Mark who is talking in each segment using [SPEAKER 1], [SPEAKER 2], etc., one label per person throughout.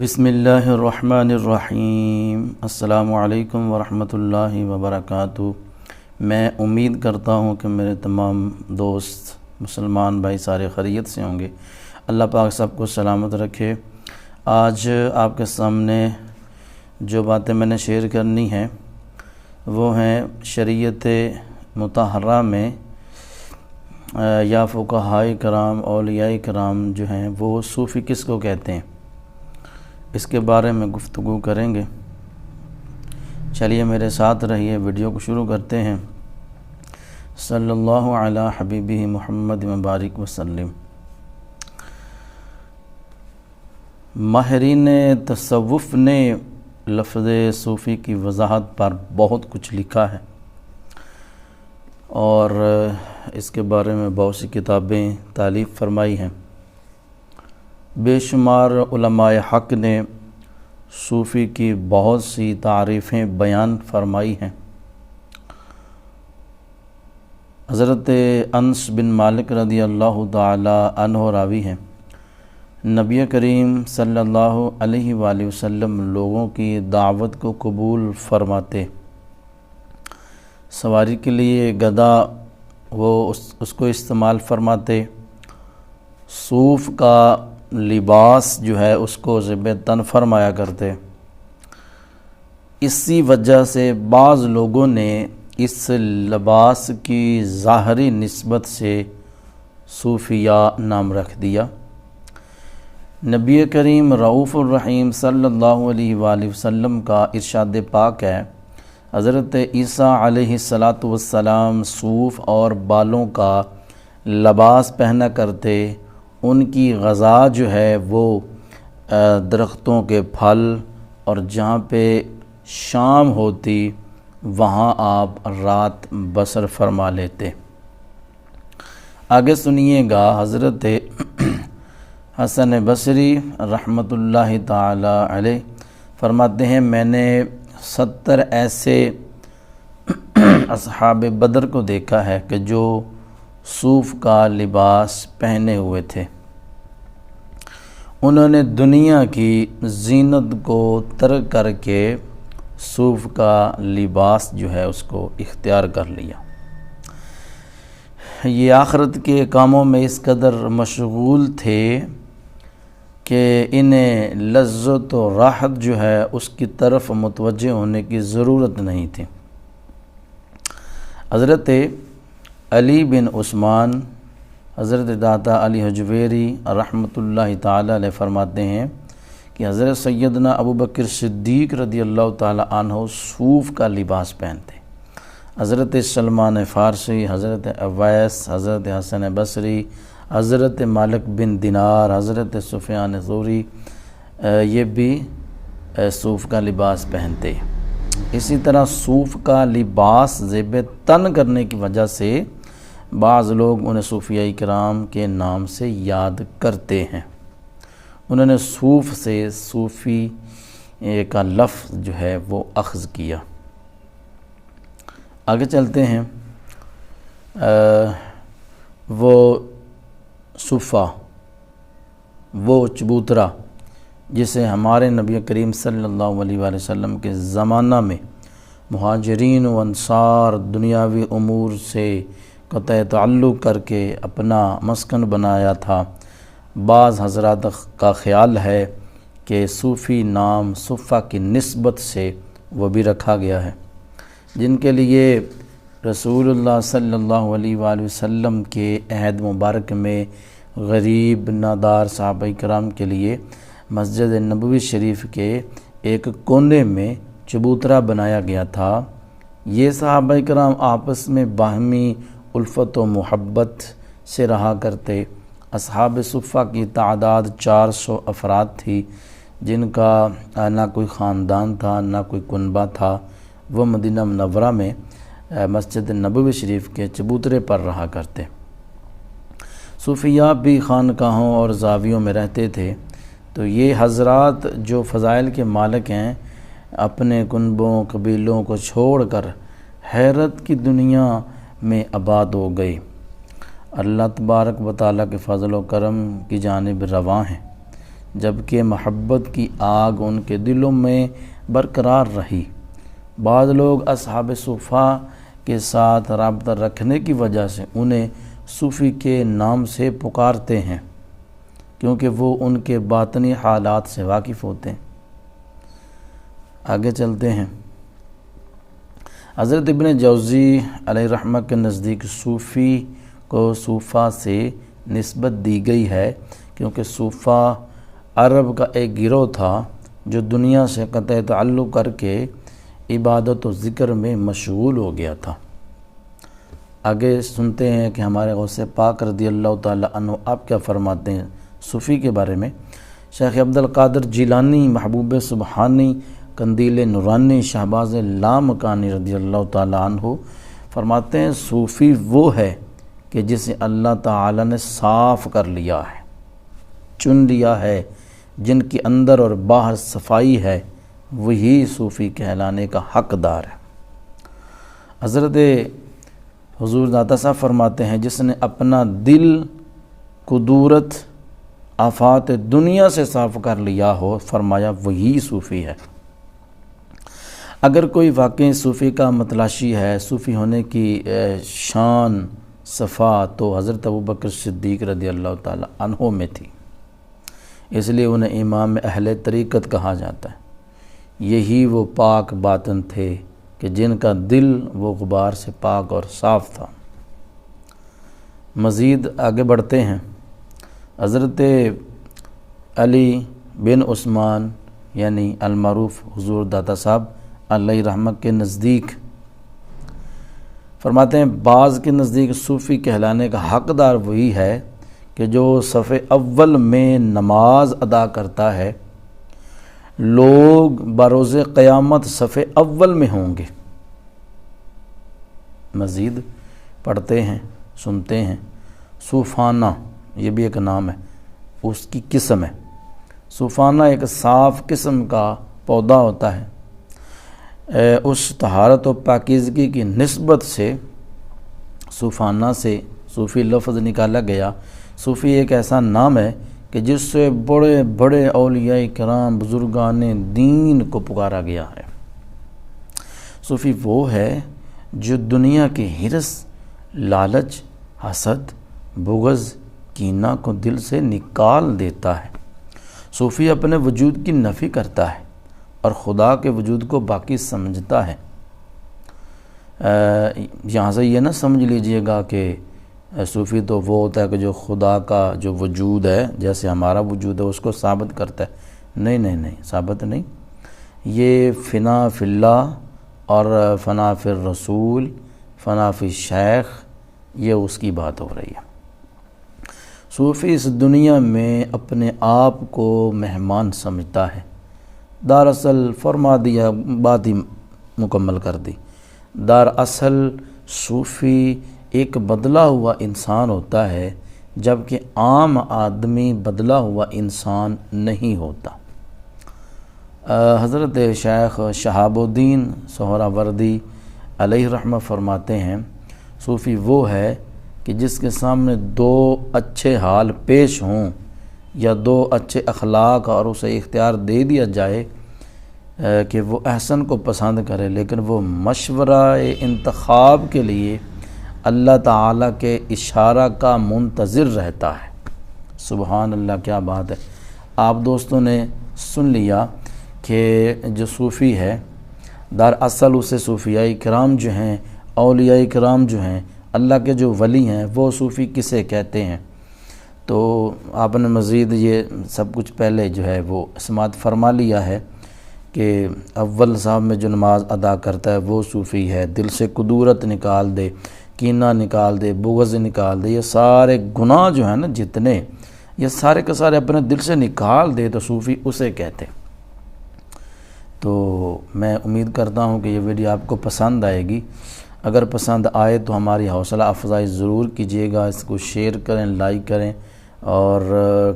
[SPEAKER 1] بسم اللہ الرحمن الرحیم۔ السلام علیکم ورحمۃ اللہ وبرکاتہ۔ میں امید کرتا ہوں کہ میرے تمام دوست مسلمان بھائی سارے خیریت سے ہوں گے۔ اللہ پاک سب کو سلامت رکھے۔ آج آپ کے سامنے جو باتیں میں نے شیئر کرنی ہیں وہ ہیں شریعت مطہرہ میں یا فقہائے کرام اولیاء کرام جو ہیں وہ صوفی کس کو کہتے ہیں، اس کے بارے میں گفتگو کریں گے۔ چلیے میرے ساتھ رہیے، ویڈیو کو شروع کرتے ہیں۔ صلی اللہ علی حبیبہ محمد مبارک وسلم۔ ماہرین تصوف نے لفظ صوفی کی وضاحت پر بہت کچھ لکھا ہے اور اس کے بارے میں بہت سی کتابیں تالیف فرمائی ہیں۔ بے شمار علماء حق نے صوفی کی بہت سی تعریفیں بیان فرمائی ہیں۔ حضرت انس بن مالک رضی اللہ تعالی عنہ راوی ہیں، نبی کریم صلی اللہ علیہ وآلہ وسلم لوگوں کی دعوت کو قبول فرماتے، سواری کے لیے گدا وہ اس کو استعمال فرماتے، صوف کا لباس جو ہے اس کو ذب تن فرمایا کرتے۔ اسی وجہ سے بعض لوگوں نے اس لباس کی ظاہری نسبت سے صوفیاء نام رکھ دیا۔ نبی کریم رؤوف الرحیم صلی اللہ علیہ وآلہ وسلم کا ارشاد پاک ہے، حضرت عیسیٰ علیہ السلام صوف اور بالوں کا لباس پہنا کرتے، ان کی غذا جو ہے وہ درختوں کے پھل، اور جہاں پہ شام ہوتی وہاں آپ رات بسر فرما لیتے۔ آگے سنیے گا، حضرت حسن بصری رحمۃ اللہ تعالی علیہ فرماتے ہیں، میں نے 70 ایسے اصحاب بدر کو دیکھا ہے کہ جو صوف کا لباس پہنے ہوئے تھے۔ انہوں نے دنیا کی زینت کو ترک کر کے صوف کا لباس جو ہے اس کو اختیار کر لیا۔ یہ آخرت کے کاموں میں اس قدر مشغول تھے کہ انہیں لذت و راحت جو ہے اس کی طرف متوجہ ہونے کی ضرورت نہیں تھی۔ حضرت علی بن عثمان، حضرت داتا علی حجویری رحمۃ اللہ تعالی علیہ فرماتے ہیں کہ حضرت سیدنا ابوبکر صدیق رضی اللہ تعالی عنہ صوف کا لباس پہنتے، حضرت سلمان فارسی، حضرت اویس، حضرت حسن بصری، حضرت مالک بن دینار، حضرت سفیان ثوری یہ بھی صوف کا لباس پہنتے۔ اسی طرح صوف کا لباس زیب تن کرنے کی وجہ سے بعض لوگ انہیں صوفیاء کرام کے نام سے یاد کرتے ہیں۔ انہوں نے صوف سے صوفی کا لفظ جو ہے وہ اخذ کیا۔ آگے چلتے ہیں۔ وہ صفہ، وہ چبوترا جسے ہمارے نبی کریم صلی اللہ علیہ وآلہ وسلم کے زمانہ میں مہاجرین و انصار دنیاوی امور سے قطع تعلق کر کے اپنا مسکن بنایا تھا، بعض حضرات کا خیال ہے کہ صوفی نام صفہ کی نسبت سے وہ بھی رکھا گیا ہے، جن کے لیے رسول اللہ صلی اللہ علیہ وآلہ وسلم کے عہد مبارک میں غریب نادار صحابہ کرام کے لیے مسجد نبوی شریف کے ایک کونے میں چبوترا بنایا گیا تھا۔ یہ صحابہ کرام آپس میں باہمی الفت و محبت سے رہا کرتے۔ اصحاب صفہ کی تعداد 400 افراد تھی، جن کا نہ کوئی خاندان تھا نہ کوئی کنبہ تھا۔ وہ مدینہ منورہ میں مسجد نبوی شریف کے چبوترے پر رہا کرتے۔ صوفیاء بھی خانقاہوں اور زاویوں میں رہتے تھے، تو یہ حضرات جو فضائل کے مالک ہیں اپنے کنبوں قبیلوں کو چھوڑ کر حیرت کی دنیا میں آباد ہو گئی۔ اللہ تبارک و تعالیٰ کے فضل و کرم کی جانب رواں ہیں۔ جبکہ محبت کی آگ ان کے دلوں میں برقرار رہی۔ بعض لوگ اصحاب صفا کے ساتھ رابطہ رکھنے کی وجہ سے انہیں صوفی کے نام سے پکارتے ہیں، کیونکہ وہ ان کے باطنی حالات سے واقف ہوتے ہیں۔ آگے چلتے ہیں۔ حضرت ابن جوزی علیہ رحمہ کے نزدیک صوفی کو صوفہ سے نسبت دی گئی ہے، کیونکہ صوفہ عرب کا ایک گروہ تھا جو دنیا سے قطع تعلق کر کے عبادت و ذکر میں مشغول ہو گیا تھا۔ آگے سنتے ہیں کہ ہمارے غوث پاک رضی اللہ تعالیٰ عنہ آپ کیا فرماتے ہیں صوفی کے بارے میں۔ شیخ عبدالقادر جیلانی، محبوب سبحانی، قندیل نورانی، شہباز لامکانی رضی اللہ تعالیٰ عنہ فرماتے ہیں صوفی وہ ہے کہ جسے اللہ تعالیٰ نے صاف کر لیا ہے، چن لیا ہے، جن کی اندر اور باہر صفائی ہے، وہی صوفی کہلانے کا حقدار ہے۔ حضرت حضور داتا صاحب فرماتے ہیں جس نے اپنا دل کدورت آفات دنیا سے صاف کر لیا ہو، فرمایا وہی صوفی ہے۔ اگر کوئی واقعی صوفی کا متلاشی ہے، صوفی ہونے کی شان صفات تو حضرت ابوبکر صدیق رضی اللہ تعالیٰ عنہ میں تھی، اس لیے انہیں امام اہل طریقت کہا جاتا ہے۔ یہی وہ پاک باطن تھے کہ جن کا دل وہ غبار سے پاک اور صاف تھا۔ مزید آگے بڑھتے ہیں۔ حضرت علی بن عثمان یعنی المعروف حضور داتا صاحب علیہ رحمہ کے نزدیک فرماتے ہیں بعض کے نزدیک صوفی کہلانے کا حقدار وہی ہے کہ جو صف اول میں نماز ادا کرتا ہے، لوگ بروز قیامت صف اول میں ہوں گے۔ مزید پڑھتے ہیں، سنتے ہیں۔ صوفانہ یہ بھی ایک نام ہے، اس کی قسم ہے۔ صوفانہ ایک صاف قسم کا پودا ہوتا ہے۔ اس طہارت و پاکیزگی کی نسبت سے صوفانہ سے صوفی لفظ نکالا گیا۔ صوفی ایک ایسا نام ہے کہ جس سے بڑے بڑے اولیاء کرام بزرگان دین کو پکارا گیا ہے۔ صوفی وہ ہے جو دنیا کے حرص، لالچ، حسد، بغض، کینہ کو دل سے نکال دیتا ہے۔ صوفی اپنے وجود کی نفی کرتا ہے اور خدا کے وجود کو باقی سمجھتا ہے۔ یہاں سے یہ نہ سمجھ لیجئے گا کہ صوفی تو وہ ہوتا ہے کہ جو خدا کا جو وجود ہے، جیسے ہمارا وجود ہے، اس کو ثابت کرتا ہے۔ نہیں، ثابت نہیں۔ یہ فنا فی اللہ اور فنا فی الرسول، فنا فی الشیخ، یہ اس کی بات ہو رہی ہے۔ صوفی اس دنیا میں اپنے آپ کو مہمان سمجھتا ہے۔ دراصل فرما دیا، بات ہی مکمل کر دی۔ دراصل صوفی ایک بدلا ہوا انسان ہوتا ہے، جبکہ عام آدمی بدلا ہوا انسان نہیں ہوتا۔ حضرت شیخ شہاب الدین سہروردی علیہ رحمہ فرماتے ہیں صوفی وہ ہے کہ جس کے سامنے دو اچھے حال پیش ہوں یا دو اچھے اخلاق اور اسے اختیار دے دیا جائے کہ وہ احسن کو پسند کرے، لیکن وہ مشورہ انتخاب کے لیے اللہ تعالیٰ کے اشارہ کا منتظر رہتا ہے۔ سبحان اللہ، کیا بات ہے۔ آپ دوستوں نے سن لیا کہ جو صوفی ہے دراصل اسے صوفیاء کرام جو ہیں، اولیاء کرام جو ہیں، اللہ کے جو ولی ہیں، وہ صوفی کسے کہتے ہیں۔ تو آپ نے مزید یہ سب کچھ پہلے جو ہے وہ سماعت فرما لیا ہے کہ اول صاحب میں جو نماز ادا کرتا ہے وہ صوفی ہے، دل سے کدورت نکال دے، کینہ نکال دے، بغض نکال دے، یہ سارے گناہ جو ہیں نا جتنے، یہ سارے کے سارے اپنے دل سے نکال دے تو صوفی اسے کہتے۔ تو میں امید کرتا ہوں کہ یہ ویڈیو آپ کو پسند آئے گی۔ اگر پسند آئے تو ہماری حوصلہ افزائی ضرور کیجیے گا، اس کو شیئر کریں، لائک کریں اور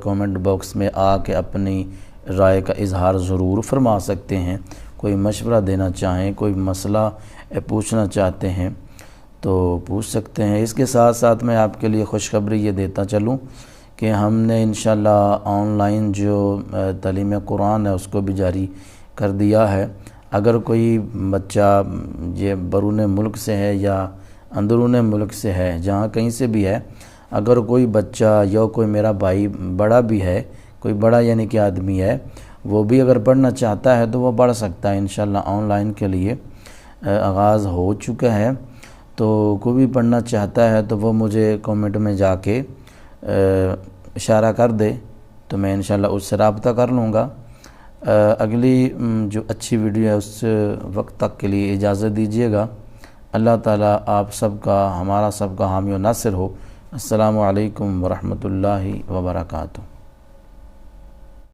[SPEAKER 1] کومنٹ باکس میں آ کے اپنی رائے کا اظہار ضرور فرما سکتے ہیں۔ کوئی مشورہ دینا چاہیں، کوئی مسئلہ پوچھنا چاہتے ہیں تو پوچھ سکتے ہیں۔ اس کے ساتھ ساتھ میں آپ کے لیے خوشخبری یہ دیتا چلوں کہ ہم نے انشاءاللہ آن لائن جو تعلیم قرآن ہے اس کو بھی جاری کر دیا ہے۔ اگر کوئی بچہ یہ بیرون ملک سے ہے یا اندرون ملک سے ہے، جہاں کہیں سے بھی ہے، اگر کوئی بچہ یا کوئی میرا بھائی بڑا بھی ہے، کوئی بڑا یعنی کہ آدمی ہے، وہ بھی اگر پڑھنا چاہتا ہے تو وہ پڑھ سکتا ہے۔ انشاءاللہ آن لائن کے لیے آغاز ہو چکا ہے، تو کوئی بھی پڑھنا چاہتا ہے تو وہ مجھے کامنٹ میں جا کے اشارہ کر دے تو میں انشاءاللہ اس سے رابطہ کر لوں گا۔ اگلی جو اچھی ویڈیو ہے اس وقت تک کے لیے اجازت دیجیے گا۔ اللہ تعالیٰ آپ سب کا، ہمارا سب کا حامی و ناصر ہو۔ السلام علیکم ورحمۃ اللہ وبرکاتہ۔